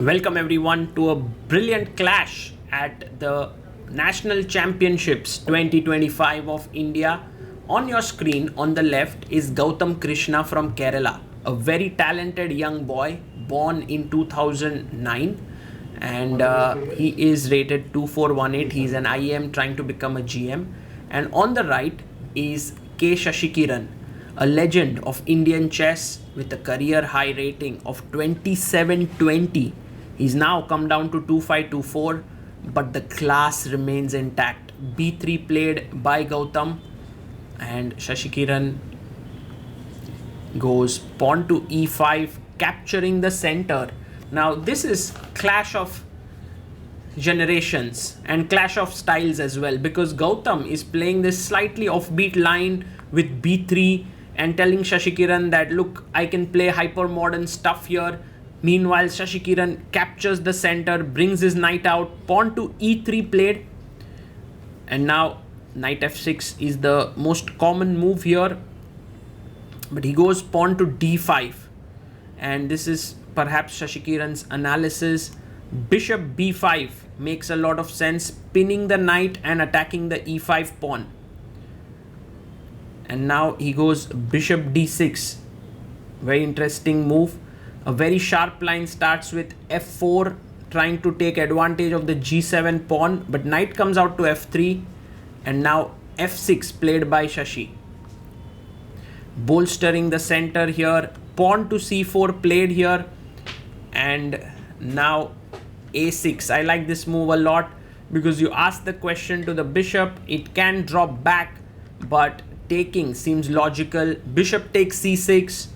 Welcome everyone to a brilliant clash at the National Championships 2025 of India. On your screen on the left is Goutham Krishna from Kerala, a very talented young boy born in 2009, and he is rated 2418. He's an IM trying to become a GM. And on the right is Sasikiran, a legend of Indian chess with a career high rating of 2720. He's now come down to 2524, but the class remains intact. B3 played by Goutham, and Sasikiran goes pawn to e5, capturing the center. Now this is clash of generations and clash of styles as well, because Goutham is playing this slightly offbeat line with b3 and telling Sasikiran that, look, I can play hyper modern stuff here. Meanwhile, Sasikiran captures the center, brings his knight out, pawn to e3 played, and now knight f6 is the most common move here, but he goes pawn to d5, and this is perhaps Sasikiran's analysis. Bishop b5 makes a lot of sense, pinning the knight and attacking the e5 pawn. And now he goes bishop d6, very interesting move. A very sharp line starts with f4, trying to take advantage of the g7 pawn, but knight comes out to f3, and now f6 played by Shashi, bolstering the center here. Pawn to c4 played here, and now a6. I like this move a lot because you ask the question to the bishop, it can drop back, but taking seems logical. Bishop takes c6,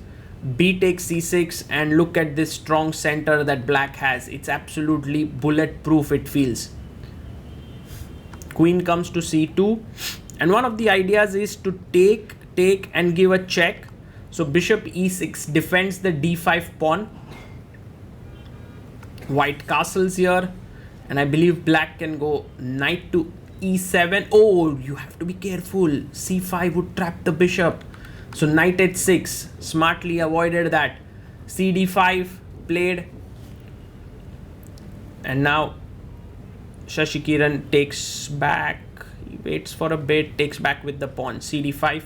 b takes c6, and look at this strong center that black has. It's absolutely bulletproof, it feels. Queen comes to c2, and one of the ideas is to take and give a check. So bishop e6 defends the d5 pawn. White castles here, and I believe black can go knight to e7. Oh, you have to be careful. c5 would trap the bishop. So knight h6, smartly avoided that. cd5 played, and now Sasikiran takes back. He waits for a bit, takes back with the pawn, cd5.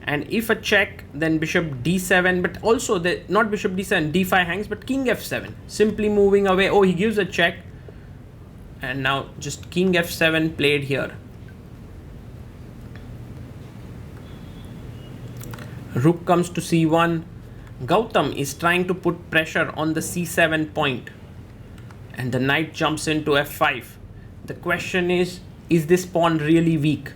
And if a check, then bishop d7, but also not bishop d7, d5 hangs, but king f7, simply moving away. Oh, he gives a check, and now just king f7 played here. Rook comes to c1. Goutham is trying to put pressure on the c7 point, and the knight jumps into f5. The question is this pawn really weak?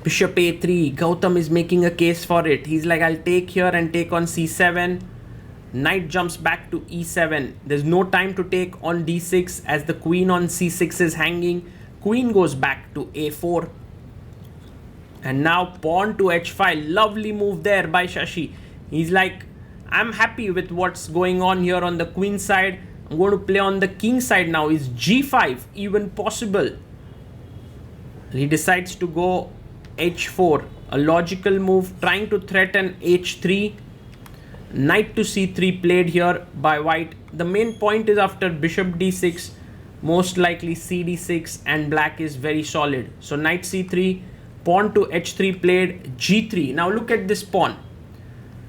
Bishop a3, Goutham is making a case for it. He's like, I'll take here and take on c7. Knight jumps back to e7. There's no time to take on d6 as the queen on c6 is hanging. Queen goes back to a4. And now pawn to h5. Lovely move there by Shashi. He's like, I'm happy with what's going on here on the queen side. I'm going to play on the king side now. Is g5 even possible? He decides to go h4, a logical move, trying to threaten h3. Knight to c3 played here by white. The main point is after bishop d6, most likely cd6, and black is very solid. So knight c3, pawn to h3 played, g3. Now look at this pawn.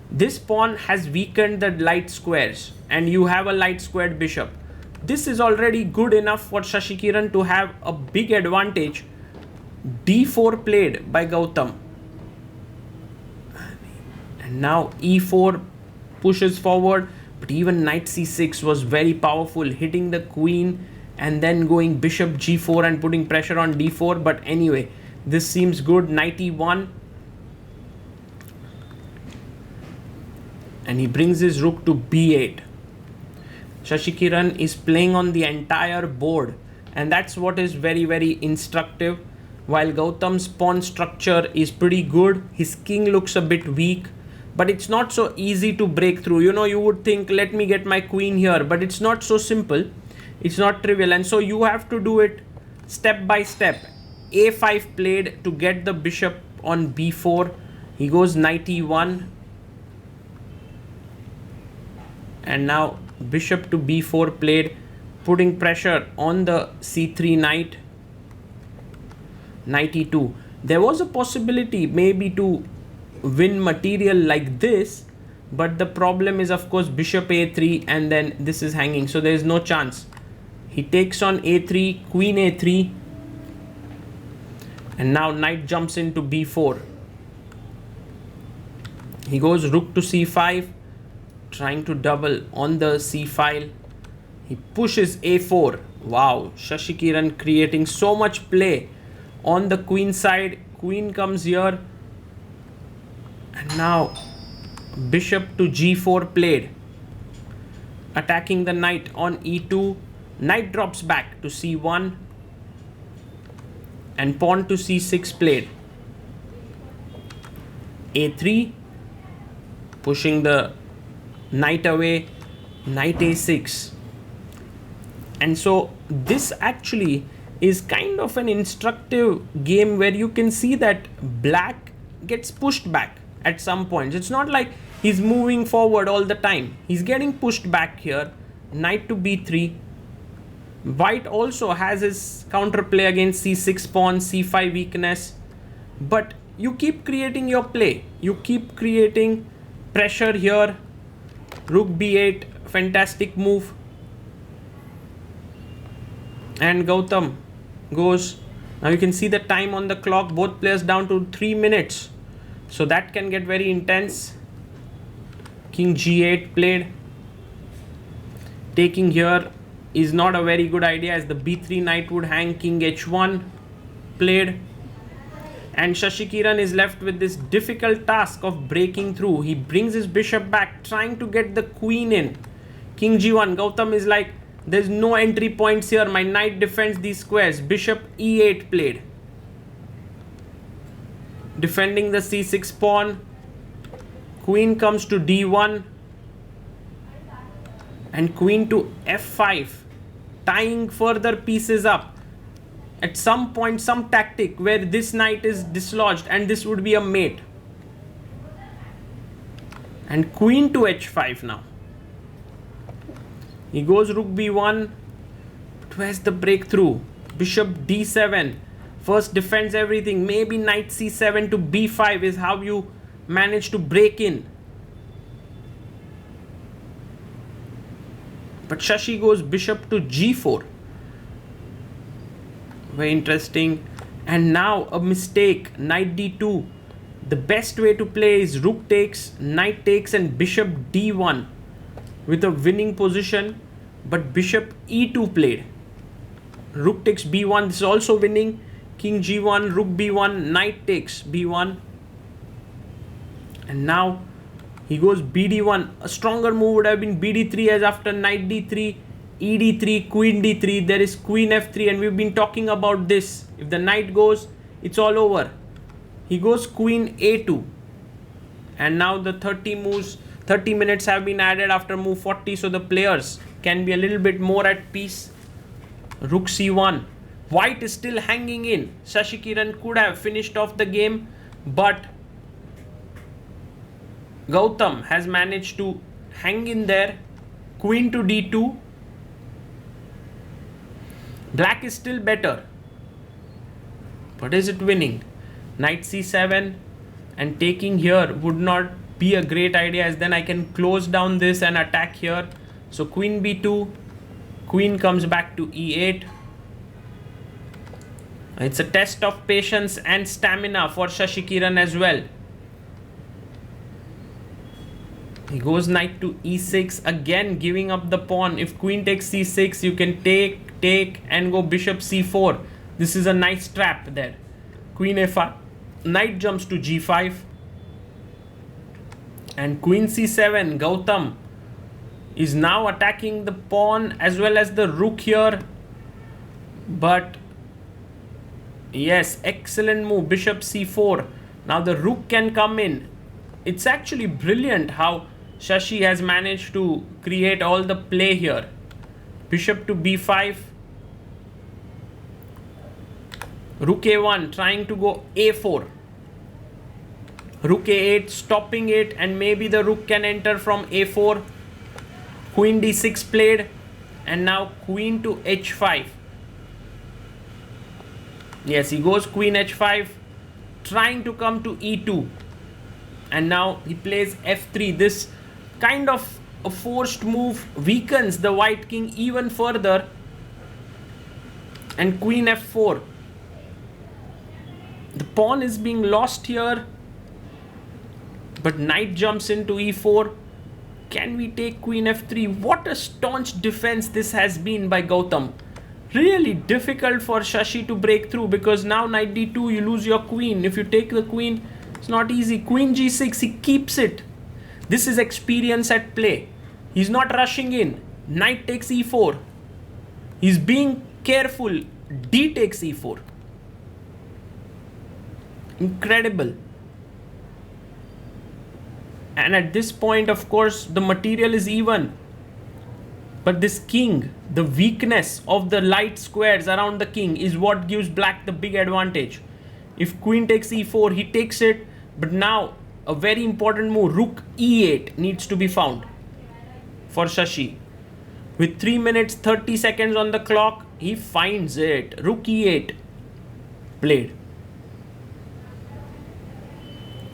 This pawn has weakened the light squares, and you have a light squared bishop. This is already good enough for Sasikiran to have a big advantage. d4 played by Goutham, and now e4 pushes forward, but even knight c6 was very powerful, hitting the queen and then going bishop g4 and putting pressure on d4. But anyway, this seems good. Knight e1, and he brings his rook to b8. Sasikiran is playing on the entire board, and that's what is very, very instructive. While Goutam's pawn structure is pretty good, his king looks a bit weak, but it's not so easy to break through. You know, you would think, let me get my queen here, but it's not so simple. It's not trivial, and so you have to do it step by step. a5 played to get the bishop on b4. He goes knight e1, and now bishop to b4 played, putting pressure on the c3 knight. Knight e2. There was a possibility maybe to win material like this, but the problem is of course bishop a3 and then this is hanging, so there is no chance. He takes on a3, queen a3, and now knight jumps into b4. He goes rook to c5, trying to double on the c file. He pushes a4. Wow, Sasikiran creating so much play on the queen side. Queen comes here, and now bishop to g4 played, attacking the knight on e2. Knight drops back to c1 and pawn to c6 played. a3, pushing the knight away. Knight a6. And so this actually is kind of an instructive game where you can see that black gets pushed back at some points. It's not like he's moving forward all the time. He's getting pushed back here. Knight to b3. White also has his counterplay against c6 pawn, c5 weakness. But you keep creating your play. You keep creating pressure here. Rook b8, fantastic move. And Goutham goes. Now you can see the time on the clock, both players down to 3 minutes. So that can get very intense. King g8 played. Taking here is not a very good idea, as the b3 knight would hang. King h1 played. And Sasikiran is left with this difficult task of breaking through. He brings his bishop back, trying to get the queen in. King g1. Goutham is like, there's no entry points here. My knight defends these squares. Bishop e8 played, defending the c6 pawn. Queen comes to d1 and queen to f5, tying further pieces up. At some point, some tactic where this knight is dislodged and this would be a mate. And queen to h5 now. He goes rook b1. But where's the breakthrough? Bishop d7. First defends everything. Maybe knight c7 to b5 is how you manage to break in. But Shashi goes bishop to g4. Very interesting. And now a mistake. Knight d2. The best way to play is rook takes, knight takes, and bishop d1 with a winning position. But bishop e2 played. Rook takes b1. This is also winning. King g1, rook b1, knight takes b1. And now he goes bd1. A stronger move would have been bd3, as after knight d3, ed3, queen d3, there is queen f3, and we've been talking about this. If the knight goes, it's all over. He goes queen a2. And now the 30 minutes have been added after move 40, so the players can be a little bit more at peace. Rook c1. White is still hanging in. Sasikiran could have finished off the game, but Goutham has managed to hang in there. Queen to d2. Black is still better, but is it winning? Knight c7, and taking here would not be a great idea, as then I can close down this and attack here. So queen b2, queen comes back to e8. It's a test of patience and stamina for Sasikiran as well. He goes knight to e6, again giving up the pawn. If queen takes c6, you can take, and go bishop c4. This is a nice trap there. Queen f5, knight jumps to g5, and queen c7. Goutham is now attacking the pawn as well as the rook here. But yes, excellent move. Bishop c4. Now the rook can come in. It's actually brilliant how Shashi has managed to create all the play here. Bishop to b5. Rook a1, trying to go a4. Rook a8, stopping it, and maybe the rook can enter from a4. Queen d6 played, and now queen to h5. Yes, he goes queen h5, trying to come to e2, and now he plays f3. This kind of a forced move weakens the white king even further, and queen f4. The pawn is being lost here, but knight jumps into e4. Can we take queen f3? What a staunch defense this has been by Goutham. Really difficult for Shashi to break through, because now knight d2, you lose your queen. If you take the queen, it's not easy. Queen g6, he keeps it. This is experience at play. He's not rushing in. Knight takes e4. He's being careful. D takes e4. Incredible. And at this point, of course, the material is even. But this king, the weakness of the light squares around the king is what gives black the big advantage. If queen takes e4, he takes it. But now, a very important move, rook e8 needs to be found for Shashi. With 3 minutes 30 seconds on the clock, he finds it. Rook e8 played.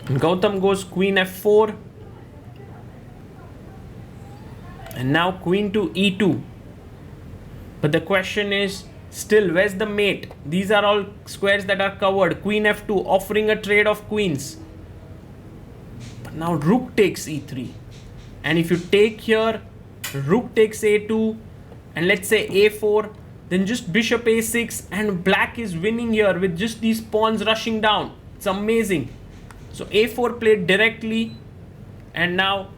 Goutham goes queen f4. And now queen to e2. But the question is, still, where's the mate? These are all squares that are covered. Queen f2, offering a trade of queens. But now rook takes e3. And if you take here, rook takes a2, and let's say a4, then just bishop a6, and black is winning here with just these pawns rushing down. It's amazing. So a4 played directly, and now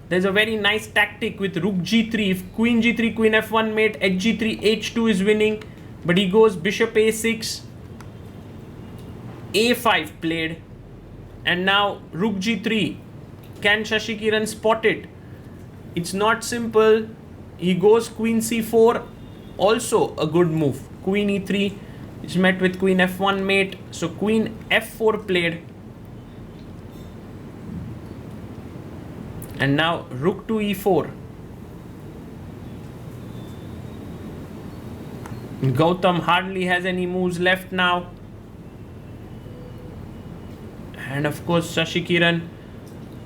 there's a very nice tactic with rook g3. If queen g3, queen f1 mate, h3, h2 is winning, but he goes bishop a6, a5 played, and now rook g3. Can Sasikiran spot it? It's not simple. He goes queen c4, also a good move. Queen e3 is met with queen f1 mate, so queen f4 played. And now rook to e4. Goutham hardly has any moves left now. And of course Sasikiran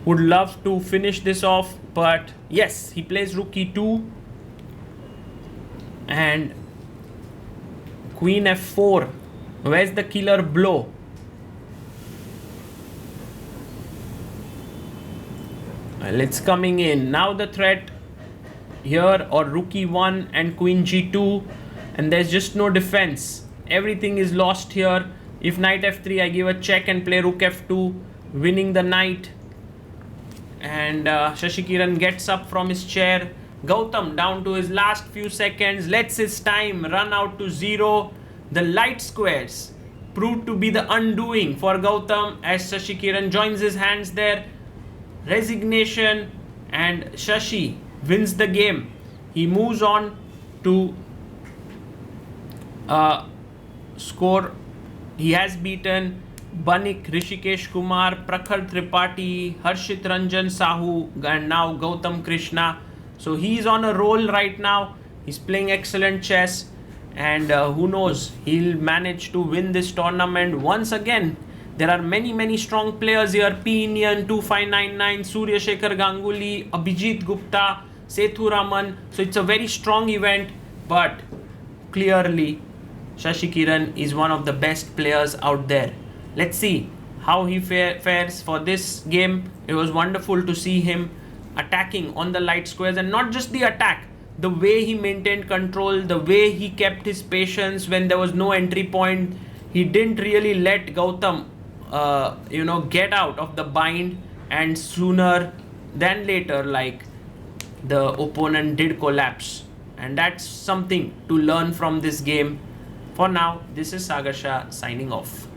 would love to finish this off, but yes, he plays rook e2 and queen f4. Where's the killer blow? Well, it's coming in. Now the threat here, or rook e1 and queen g2, and there's just no defense. Everything is lost here. If knight f3, I give a check and play rook f2, winning the knight. And Sasikiran gets up from his chair. Goutham down to his last few seconds, lets his time run out to 0. The light squares proved to be the undoing for Goutham as Sasikiran joins his hands there. Resignation, and Shashi wins the game. He moves on to score. He has beaten Banik, Rishikesh Kumar, Prakhar Tripathi, Harshit Ranjan Sahu, and now Goutham Krishna. So he's on a roll right now. He's playing excellent chess, and who knows, he'll manage to win this tournament once again. There are many strong players here. P. Indian, 2599, Surya Shekhar Ganguly, Abhijit Gupta, Sethu Raman. So it's a very strong event, but clearly Sasikiran is one of the best players out there. Let's see how he fares for this game. It was wonderful to see him attacking on the light squares, and not just the attack, the way he maintained control, the way he kept his patience when there was no entry point. He didn't really let Goutham get out of the bind, and sooner than later, like, the opponent did collapse, and that's something to learn from this game. For now, this is Sagar Shah signing off.